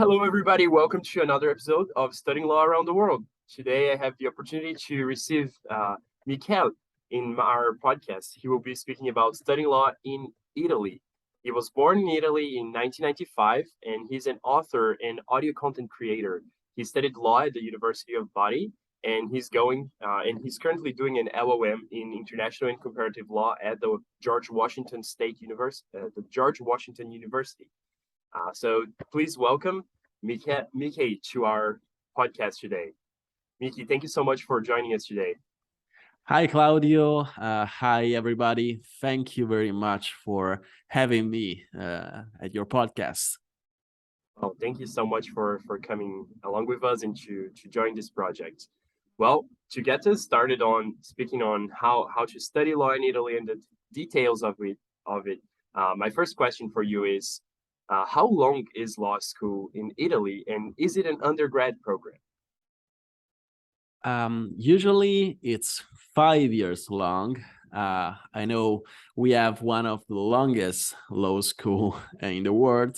Hello, everybody. Welcome to another episode of Studying Law Around the World. Today, I have the opportunity to receive Michele in our podcast. He will be speaking about studying law in Italy. He was born in Italy in 1995, and he's an author and audio content creator. He studied law at the University of Bari, and he's currently doing an LL.M in International and Comparative Law at the George Washington University. So please welcome Miki to our podcast today. Miki, thank you so much for joining us today. Hi, Claudio. Hi, everybody. Thank you very much for having me at your podcast. Oh, thank you so much for coming along with us and to join this project. Well, to get us started on speaking on how to study law in Italy and the details of it, my first question for you is, how long is law school in Italy, and is it an undergrad program? Usually it's 5 years long. I know we have one of the longest law school in the world,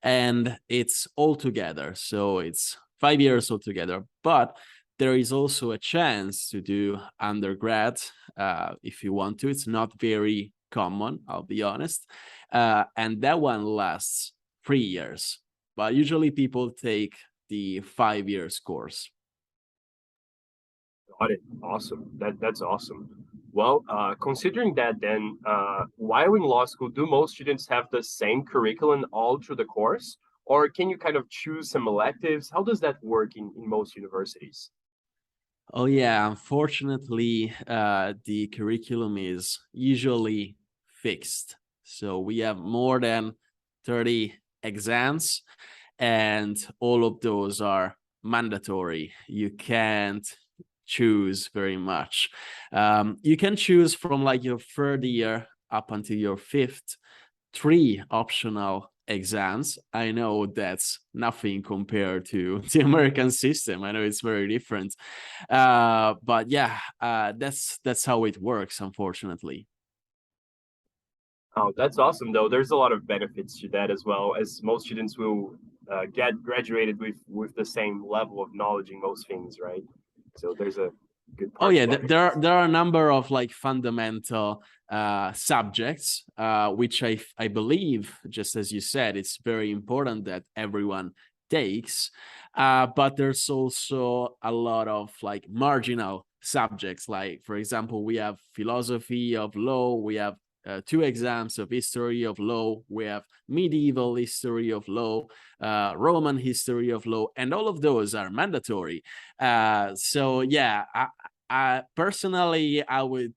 and it's all together. So it's 5 years altogether. But there is also a chance to do undergrad if you want to. It's not very common, I'll be honest. And that one lasts 3 years. But usually people take the 5 years course. Got it. Awesome. That's awesome. Well, considering that, then while in law school, do most students have the same curriculum all through the course, or can you kind of choose some electives? How does that work in most universities? Oh yeah, unfortunately, the curriculum is usually fixed. So we have more than 30 exams, and all of those are mandatory. You can't choose very much. You can choose from like your third year up until your fifth, 3 optional exams. I know that's nothing compared to the American system. I know it's very different. But yeah, that's how it works, unfortunately. Oh, that's awesome, though. There's a lot of benefits to that as well, as most students will get graduated with the same level of knowledge in most things, right? So there's a good Oh part yeah, to that. there are a number of like fundamental subjects, which I believe, just as you said, it's very important that everyone takes. But there's also a lot of like marginal subjects. Like, for example, we have philosophy of law, we have 2 exams of history of law, we have medieval history of law, Roman history of law, and all of those are mandatory. So yeah, personally, I would,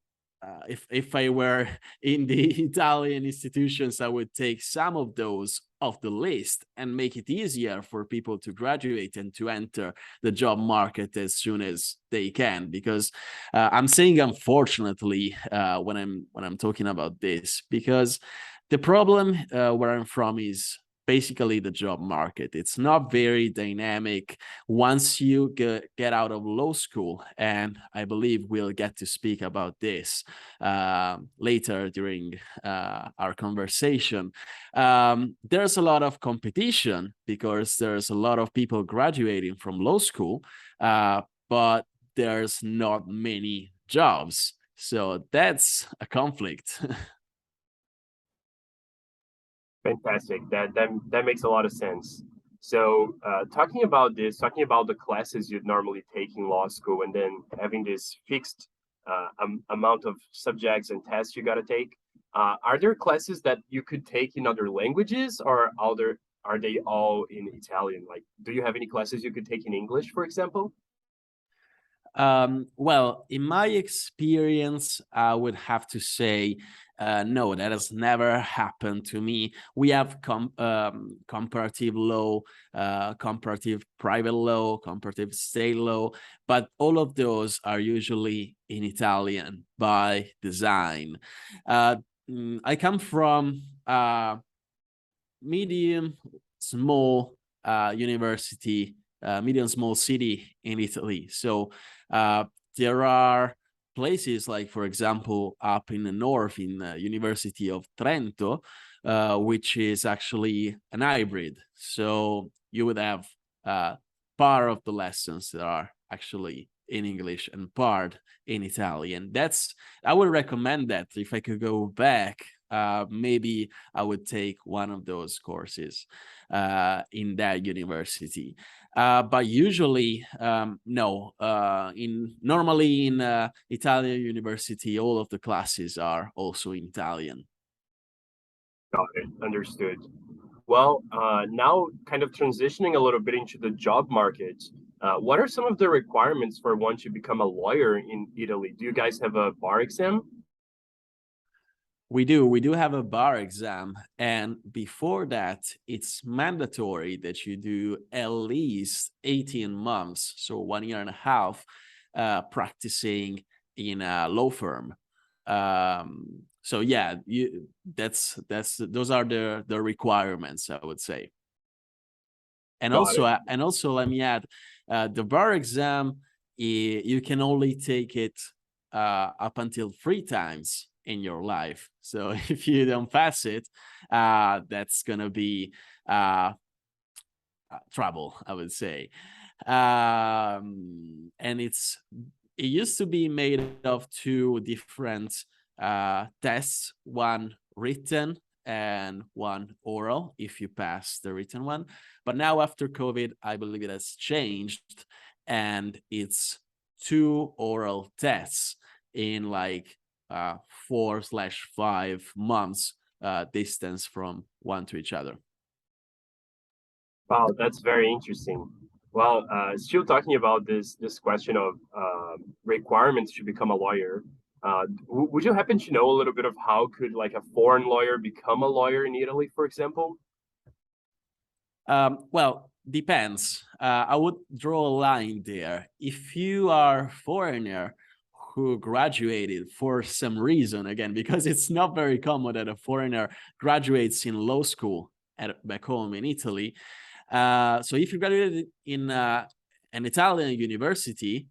if I were in the Italian institutions, I would take some of those off the list and make it easier for people to graduate and to enter the job market as soon as they can. Because I'm saying unfortunately when I'm talking about this, because the problem where I'm from is basically the job market. It's not very dynamic once you get out of law school. And I believe we'll get to speak about this later during our conversation. There's a lot of competition because there's a lot of people graduating from law school, but there's not many jobs. So that's a conflict. Fantastic. That makes a lot of sense. So, talking about the classes you'd normally take in law school, and then having this fixed amount of subjects and tests you got to take. Are there classes that you could take in other languages, or are they all in Italian? Like, do you have any classes you could take in English, for example? Well, in my experience, I would have to say, no, that has never happened to me. We have comparative law, comparative private law, comparative state law, but all of those are usually in Italian by design. Uh, I come from medium, small university, medium, small city in Italy. So there are places like, for example, up in the north in the University of Trento, which is actually an hybrid. So you would have part of the lessons that are actually in English and part in Italian. I would recommend that. If I could go back, maybe I would take one of those courses in that university. But usually, no. Normally in Italian university, all of the classes are also in Italian. Got it. Understood. Well, now kind of transitioning a little bit into the job market, what are some of the requirements for one to become a lawyer in Italy? Do you guys have a bar exam? We do have a bar exam, and before that, it's mandatory that you do at least 18 months, so 1 year and a half, practicing in a law firm. So yeah, those are the requirements, I would say. And Got it. also let me add, the bar exam, you can only take it up until 3 times in your life. So if you don't pass it, that's gonna be trouble, I would say. And it used to be made of 2 different tests, one written and one oral, if you pass the written one. But now after COVID, I believe it has changed, and it's 2 oral tests in like 4/5 months distance from one to each other. Wow, that's very interesting. Well, still talking about this question of requirements to become a lawyer. Would you happen to know a little bit of how could like a foreign lawyer become a lawyer in Italy, for example? Well, depends. I would draw a line there. If you are a foreigner who graduated for some reason, again, because it's not very common that a foreigner graduates in law school back home in Italy. So if you graduated in an Italian university,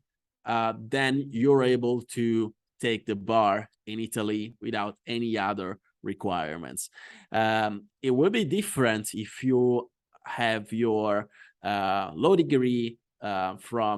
then you're able to take the bar in Italy without any other requirements. It will be different if you have your law degree from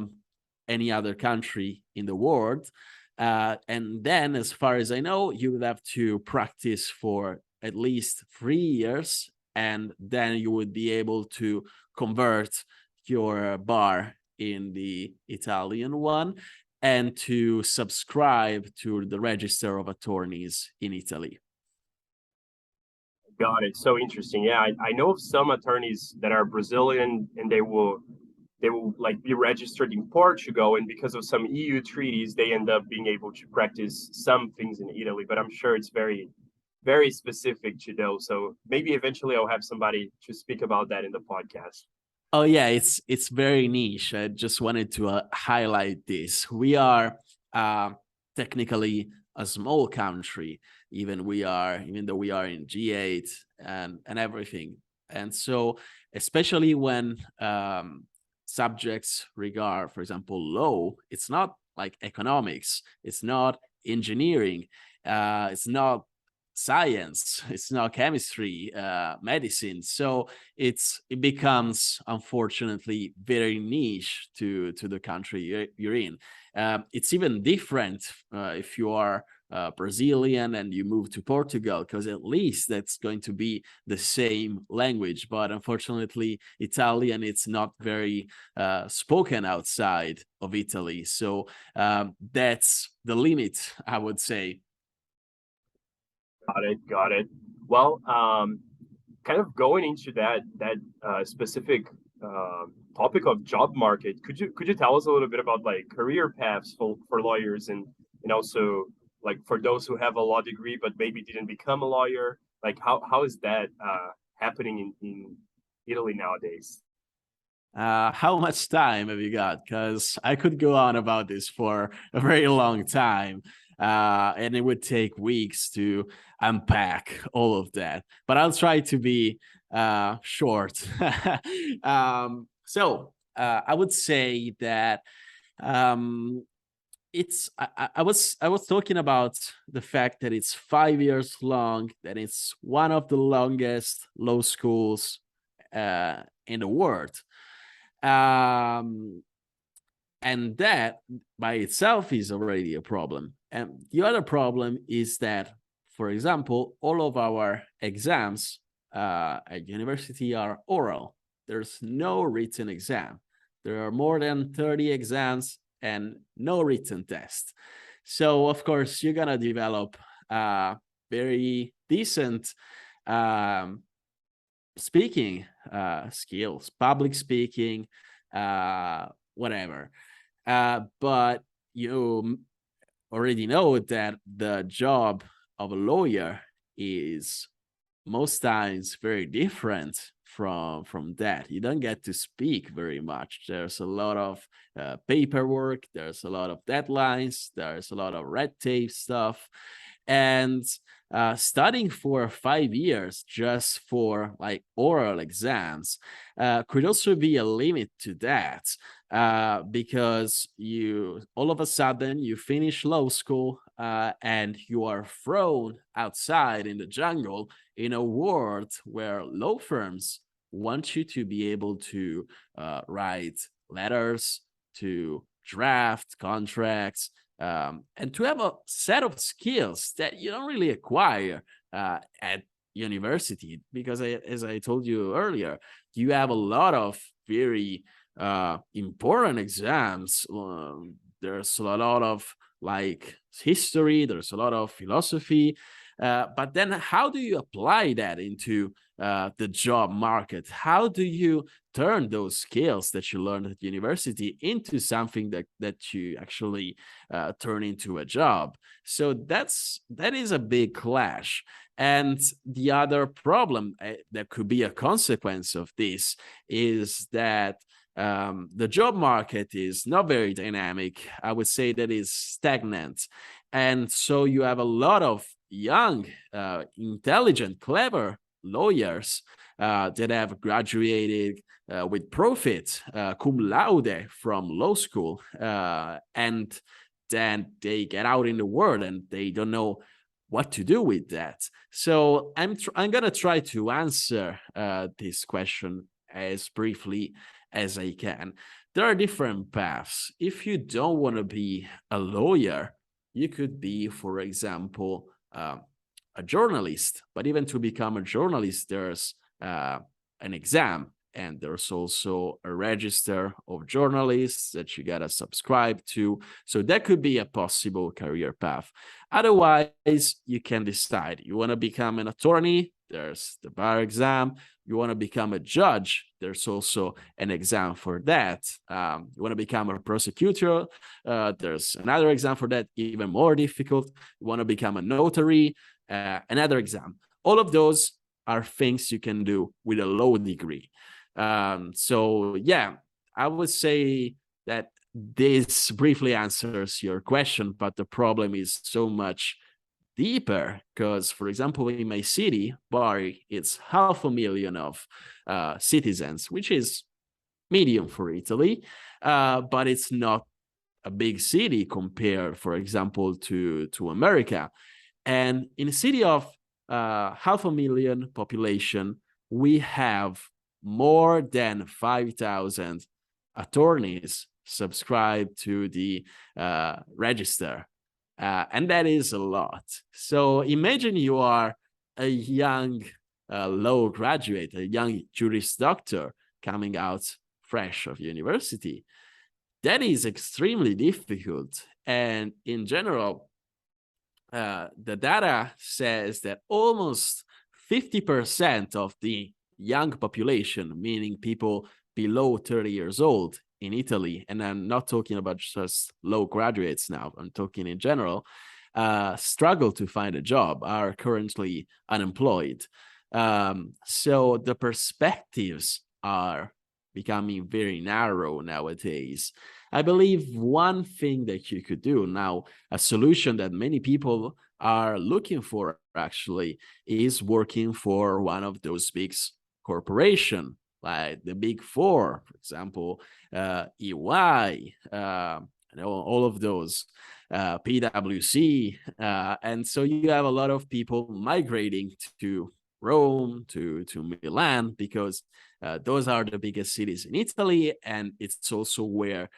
any other country in the world. And then, as far as I know, you would have to practice for at least 3 years, and then you would be able to convert your bar in the Italian one and to subscribe to the Register of Attorneys in Italy. Got it. So interesting. Yeah, I know of some attorneys that are Brazilian and they will like be registered in Portugal, and because of some EU treaties, they end up being able to practice some things in Italy. But I'm sure it's very, very specific to those. So maybe eventually I'll have somebody to speak about that in the podcast. Oh yeah, it's very niche. I just wanted to highlight this. We are technically a small country, even though we are in G8 and everything. And so, especially when subjects regard, for example, law, it's not like economics, it's not engineering, it's not science, it's not chemistry, medicine. So it becomes, unfortunately, very niche to the country you're in. It's even different if you are Brazilian and you move to Portugal, because at least that's going to be the same language. But unfortunately, Italian, it's not very spoken outside of Italy. So that's the limit, I would say. Got it. Well, kind of going into that specific topic of job market, could you tell us a little bit about like career paths for lawyers and also like for those who have a law degree but maybe didn't become a lawyer? Like how is that happening in Italy nowadays? How much time have you got? Because I could go on about this for a very long time, and it would take weeks to unpack all of that. But I'll try to be short. I would say that I was talking about the fact that it's 5 years long, that it's one of the longest law schools in the world. And that by itself is already a problem. And the other problem is that, for example, all of our exams at university are oral. There's no written exam. There are more than 30 exams and no written test. So, of course, you're going to develop very decent speaking skills, public speaking, whatever. But you already know that the job of a lawyer is most times very different from that. You don't get to speak very much. There's a lot of paperwork, there's a lot of deadlines, there's a lot of red tape stuff. And studying for 5 years just for like oral exams could also be a limit to that, because you all of a sudden you finish law school and you are thrown outside in the jungle in a world where law firms want you to be able to write letters, to draft contracts, and to have a set of skills that you don't really acquire at university, because as I told you earlier, you have a lot of very important exams. There's a lot of like history, there's a lot of philosophy, but then how do you apply that into the job market? How do you turn those skills that you learned at university into something that you actually turn into a job? So that is a big clash. And the other problem that could be a consequence of this is that the job market is not very dynamic. I would say that is stagnant. And so you have a lot of young, intelligent, clever lawyers that have graduated with profit, cum laude from law school, and then they get out in the world and they don't know what to do with that. So I'm gonna try to answer this question as briefly as I can. There are different paths. If you don't want to be a lawyer, you could be, for example, a journalist. But even to become a journalist, there's an exam, and there's also a register of journalists that you gotta subscribe to. So that could be a possible career path. Otherwise, you can decide. You want to become an attorney? There's the bar exam. You want to become a judge? There's also an exam for that. You want to become a prosecutor? There's another exam for that, even more difficult. You want to become a notary? Another exam. All of those are things you can do with a law degree. So yeah, I would say that this briefly answers your question, but the problem is so much deeper because, for example, in my city, Bari, it's 500,000 of citizens, which is medium for Italy, but it's not a big city compared, for example, to America. And in a city of 500,000 population, we have more than 5,000 attorneys subscribed to the register. And that is a lot. So imagine you are a young law graduate, a young Juris Doctor coming out fresh of university. That is extremely difficult. And in general, the data says that almost 50% of the young population, meaning people below 30 years old in Italy, and I'm not talking about just law graduates now, I'm talking in general, struggle to find a job, are currently unemployed. So the perspectives are becoming very narrow nowadays. I believe one thing that you could do now, a solution that many people are looking for actually, is working for one of those big corporations, like the big four, for example, EY, all of those, PwC. And so you have a lot of people migrating to Rome to Milan, because those are the biggest cities in Italy, and it's also where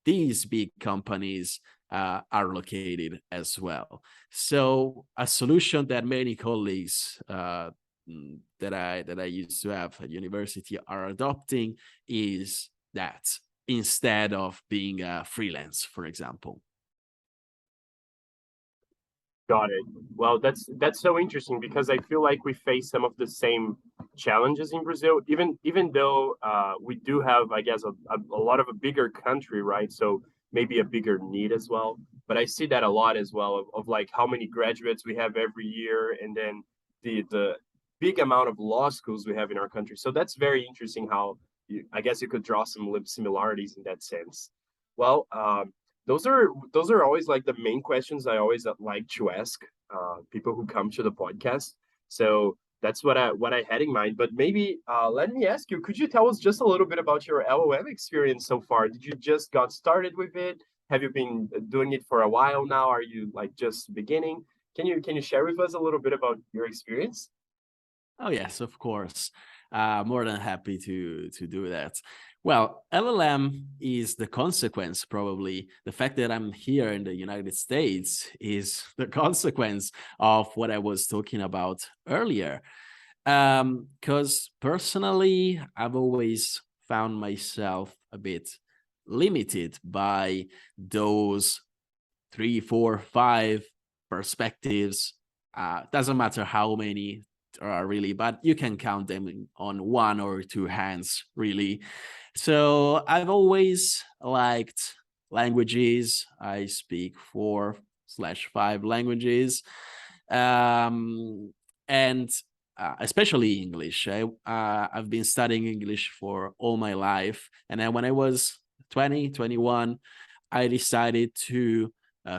these big companies are located as well. So a solution that many colleagues that I used to have at university are adopting is that, instead of being a freelance, for example. Got it. Well, that's so interesting because I feel like we face some of the same challenges in Brazil, even though we do have, I guess, a lot of a bigger country, right? So maybe a bigger need as well. But I see that a lot as well of like how many graduates we have every year, and then the big amount of law schools we have in our country. So that's very interesting how I guess you could draw some similarities in that sense. Well, those are always like the main questions I always like to ask people who come to the podcast. So that's what I had in mind. But maybe let me ask you, could you tell us just a little bit about your LLM experience so far? Did you just got started with it? Have you been doing it for a while now? Are you like just beginning? Can you share with us a little bit about your experience? Oh yes, of course. More than happy to do that. Well, LLM is the consequence, probably. The fact that I'm here in the United States is the consequence of what I was talking about earlier. Because personally, I've always found myself a bit limited by those 3, 4, 5 perspectives. Doesn't matter how many there are really, but you can count them on one or two hands, really. So I've always liked languages. I speak 4/5 languages, and especially English. I've been studying English for all my life, and then when I was 20, 21, I decided to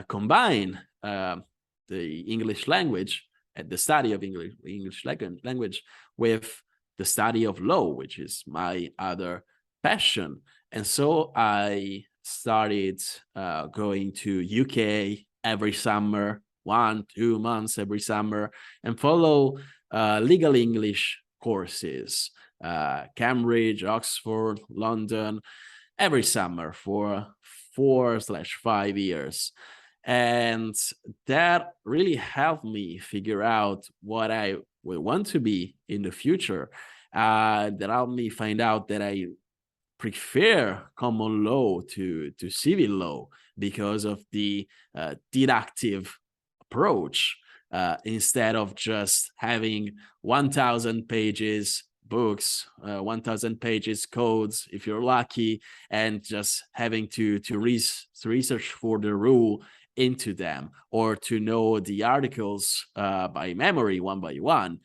combine the English language and the study of English language with the study of law, which is my other passion. And so I started going to UK every summer, 1-2 months every summer, and follow legal English courses, Cambridge, Oxford, London, every summer for 4/5 years. And that really helped me figure out what I would want to be in the future. That helped me find out that I prefer common law to civil law because of the deductive approach, instead of just having 1,000 pages books, 1,000 pages codes if you're lucky, and just having to research for the rule into them, or to know the articles by memory one by one.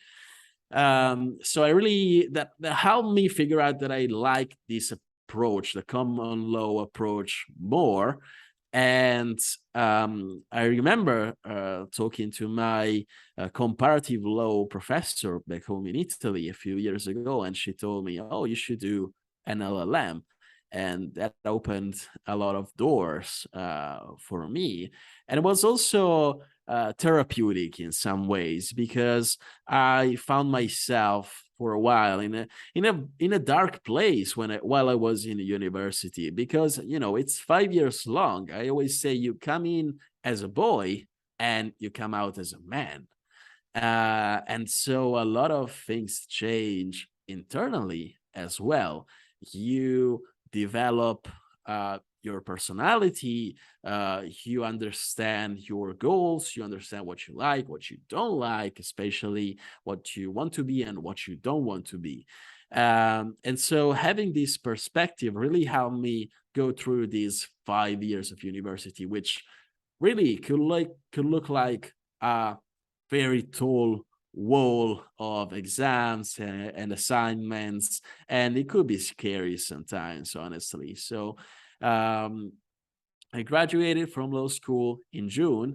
So I really, that helped me figure out that I like this approach, the common law approach, more. And I remember talking to my comparative law professor back home in Italy a few years ago, and she told me, "Oh, you should do an LLM." And that opened a lot of doors for me. And it was also therapeutic in some ways, because I found myself for a while in a dark place while I was in university, because it's 5 years long. I always say you come in as a boy and you come out as a man, and so a lot of things change internally as well. You develop your personality, you understand your goals, you understand what you like, what you don't like, especially what you want to be and what you don't want to be. And so having this perspective really helped me go through these 5 years of university, which really could look like a very tall wall of exams and assignments, and it could be scary sometimes, honestly. So I graduated from law school in June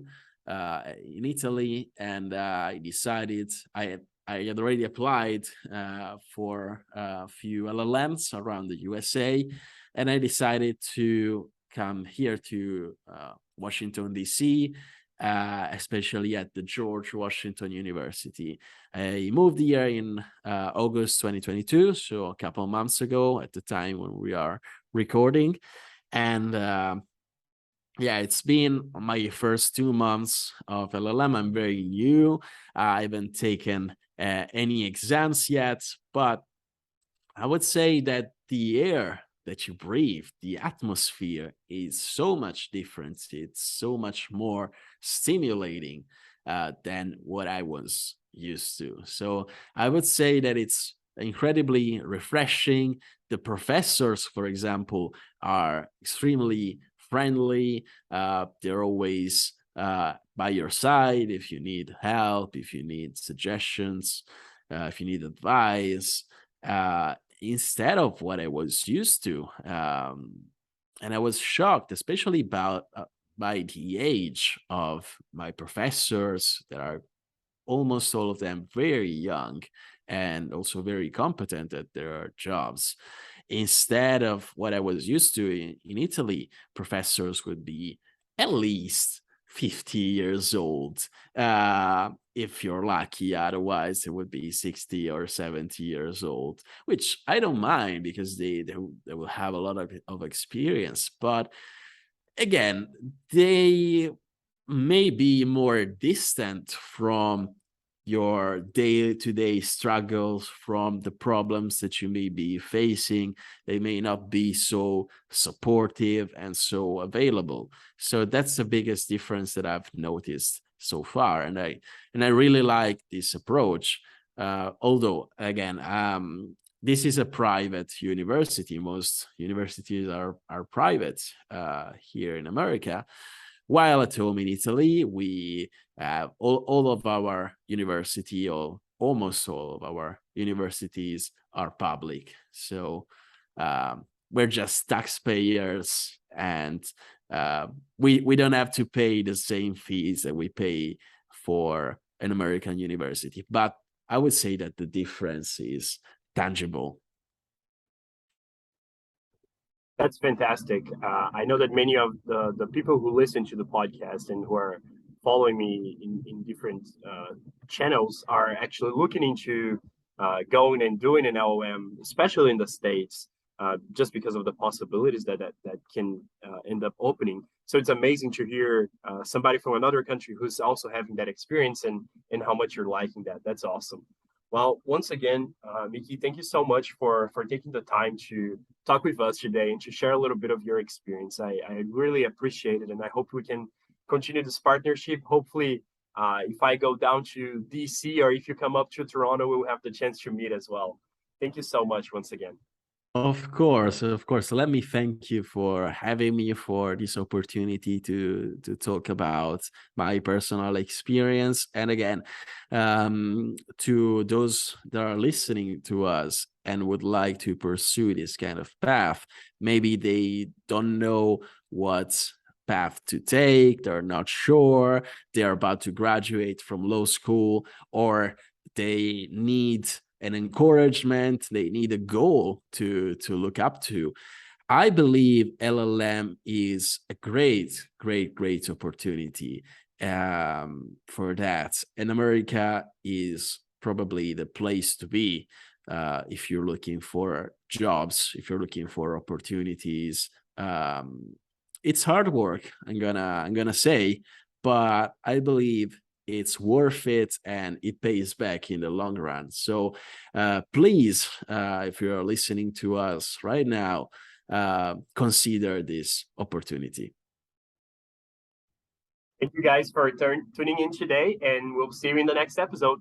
in Italy, and I decided I had already applied for a few LLMs around the USA, and I decided to come here to Washington, D.C., especially at the George Washington University. I moved here in August 2022, so a couple of months ago at the time when we are recording. And yeah, it's been my first 2 months of LL.M. I'm very new. I haven't taken any exams yet, but I would say that the air that you breathe, the atmosphere is so much different. It's so much more stimulating than what I was used to. So I would say that it's incredibly refreshing. The professors, for example, are extremely friendly. They're always by your side if you need help, if you need suggestions, if you need advice. Instead of what I was used to. And I was shocked, especially about by the age of my professors that are almost all of them very young and also very competent at their jobs. Instead of what I was used to in Italy, professors would be at least 50 years old. If you're lucky, otherwise it would be 60 or 70 years old, which I don't mind because they will have a lot of experience. But again, they may be more distant from your day-to-day struggles, from the problems that you may be facing. They may not be so supportive and so available. So that's the biggest difference that I've noticed so far, and I really like this approach. Although again, this is a private university. Most universities are private here in America. While at home in Italy, we all of our university, or almost all of our universities, are public. So we're just taxpayers, and we don't have to pay the same fees that we pay for an American university. But I would say that the difference is tangible. That's fantastic. I know that many of the people who listen to the podcast and who are following me in different channels are actually looking into going and doing an LLM, especially in the States, just because of the possibilities that can end up opening. So it's amazing to hear somebody from another country who's also having that experience and how much you're liking that. That's awesome. Well, once again, Miki, thank you so much for taking the time to talk with us today and to share a little bit of your experience. I really appreciate it, and I hope we can continue this partnership. Hopefully, if I go down to DC or if you come up to Toronto, we'll have the chance to meet as well. Thank you so much once again. Of course, of course. Let me thank you for having me, for this opportunity to talk about my personal experience. And again, to those that are listening to us and would like to pursue this kind of path, maybe they don't know what path to take, they're not sure, they're about to graduate from law school, or they need an encouragement, they need a goal to look up to. I believe LL.M is a great opportunity for that. And America is probably the place to be if you're looking for jobs, if you're looking for opportunities. It's hard work, I'm gonna say, but I believe it's worth it and it pays back in the long run. So please, if you're listening to us right now, consider this opportunity. Thank you guys for tuning in today, and we'll see you in the next episode.